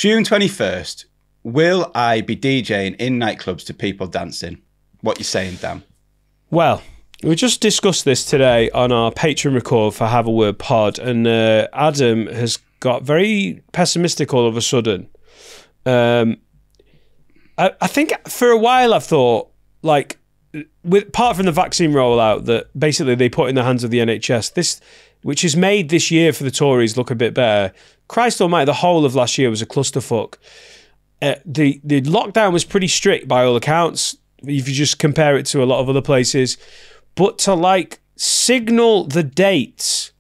June 21st, will I be DJing in nightclubs to people dancing? What you saying, Dan? Well, we just discussed this today on our Patreon record for Have a Word Pod, and Adam has got very pessimistic all of a sudden. I think for a while I've thought, like, apart from the vaccine rollout that basically they put in the hands of the NHS, which has made this year for the Tories look a bit better. Christ almighty, the whole of last year was a clusterfuck. The lockdown was pretty strict by all accounts, if you just compare it to a lot of other places. But to, like, signal the dates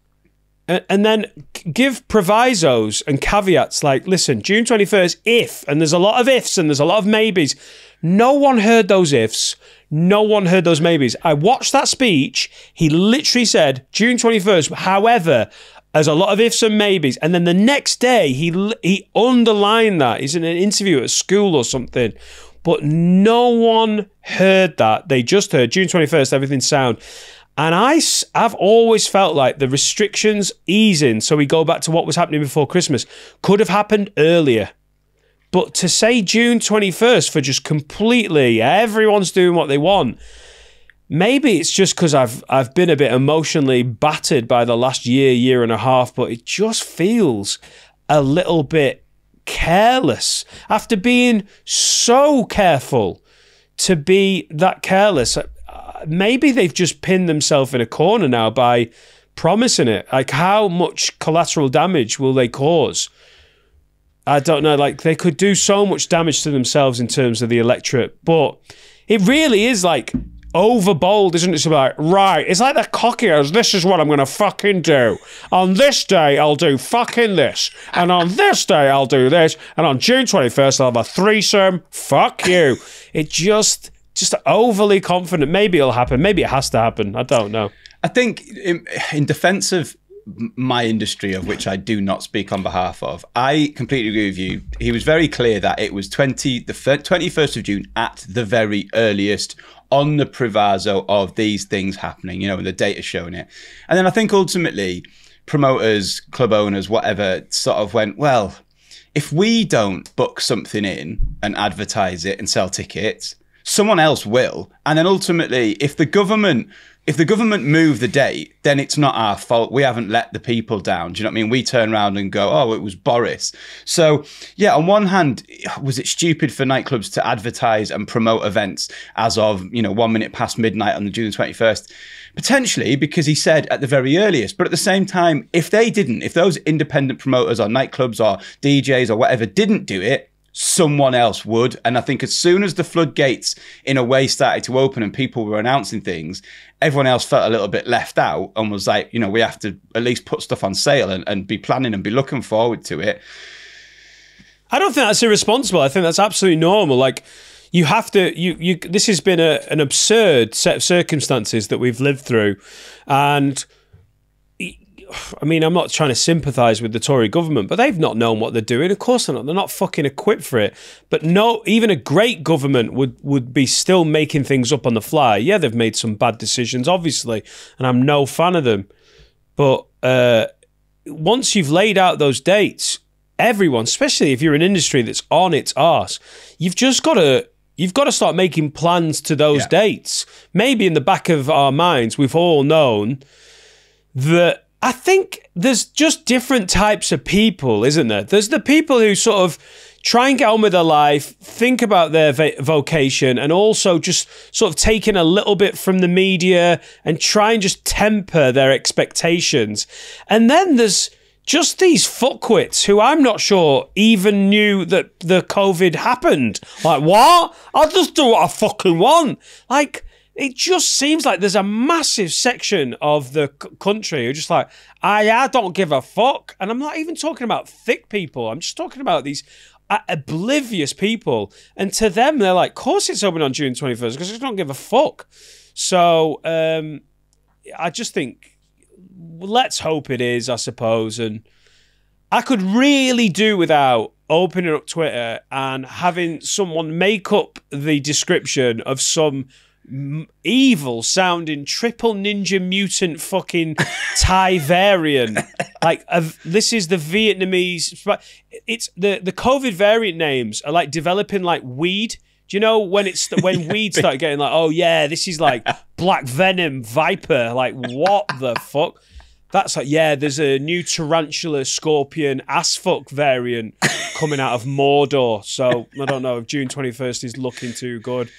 and then give provisos and caveats like, listen, June 21st, if, and there's a lot of ifs and there's a lot of maybes. No one heard those ifs. No one heard those maybes. I watched that speech. He literally said June 21st. However, there's a lot of ifs and maybes. And then the next day, he underlined that. He's in an interview at school or something. But no one heard that. They just heard June 21st, everything's sound. And I've always felt like the restrictions easing, so we go back to what was happening before Christmas, could have happened earlier. But to say June 21st for just completely everyone's doing what they want, maybe it's just because I've been a bit emotionally battered by the last year and a half, but it just feels a little bit careless. After being so careful to be that careless, maybe they've just pinned themselves in a corner now by promising it. Like, how much collateral damage will they cause? I don't know. Like, they could do so much damage to themselves in terms of the electorate, but it really is like overbold, isn't it? It's like, right, it's like the cocky as this is what I'm going to fucking do. On this day, I'll do fucking this. And on this day, I'll do this. And on June 21st, I'll have a threesome. Fuck you. It just overly confident. Maybe it'll happen. Maybe it has to happen. I don't know. I think in defense of my industry, of which I do not speak on behalf of, I completely agree with you. He was very clear that it was the 21st of June at the very earliest, on the proviso of these things happening, you know, and the data showing it. And then I think ultimately promoters, club owners, whatever, sort of went, well, if we don't book something in and advertise it and sell tickets, someone else will. And then ultimately, if the government move the date, then it's not our fault. We haven't let the people down. Do you know what I mean? We turn around and go, oh, it was Boris. So yeah, on one hand, was it stupid for nightclubs to advertise and promote events as of, 1 minute past midnight on the June 21st? Potentially, because he said at the very earliest. But at the same time, if those independent promoters or nightclubs or DJs or whatever didn't do it, someone else would. And I think as soon as the floodgates in a way started to open and people were announcing things, everyone else felt a little bit left out and was like, we have to at least put stuff on sale and be planning and be looking forward to it. I don't think that's irresponsible. I think that's absolutely normal. Like, you have to, this has been an absurd set of circumstances that we've lived through. And I mean, I'm not trying to sympathise with the Tory government, but they've not known what they're doing. Of course they're not. They're not fucking equipped for it. But no, even a great government would be still making things up on the fly. Yeah, they've made some bad decisions, obviously, and I'm no fan of them. But once you've laid out those dates, everyone, especially if you're an industry that's on its arse, you've got to start making plans to those dates. Maybe in the back of our minds, we've all known that. I think there's just different types of people, isn't there? There's the people who sort of try and get on with their life, think about their vocation, and also just sort of taking a little bit from the media and try and just temper their expectations. And then there's just these fuckwits who I'm not sure even knew that the COVID happened. Like, what? I'll just do what I fucking want. Like, it just seems like there's a massive section of the country who are just like, I don't give a fuck. And I'm not even talking about thick people. I'm just talking about these oblivious people. And to them, they're like, of course it's open on June 21st because I don't give a fuck. So I just think, let's hope it is, I suppose. And I could really do without opening up Twitter and having someone make up the description of some evil sounding triple ninja mutant fucking Thai variant. Like this is the Vietnamese. It's the COVID variant names are like developing like weed. Do you know when when weed started getting like, oh yeah, this is like black venom viper. Like what the fuck? That's like, yeah, there's a new tarantula scorpion ass fuck variant coming out of Mordor. So I don't know if June 21st is looking too good.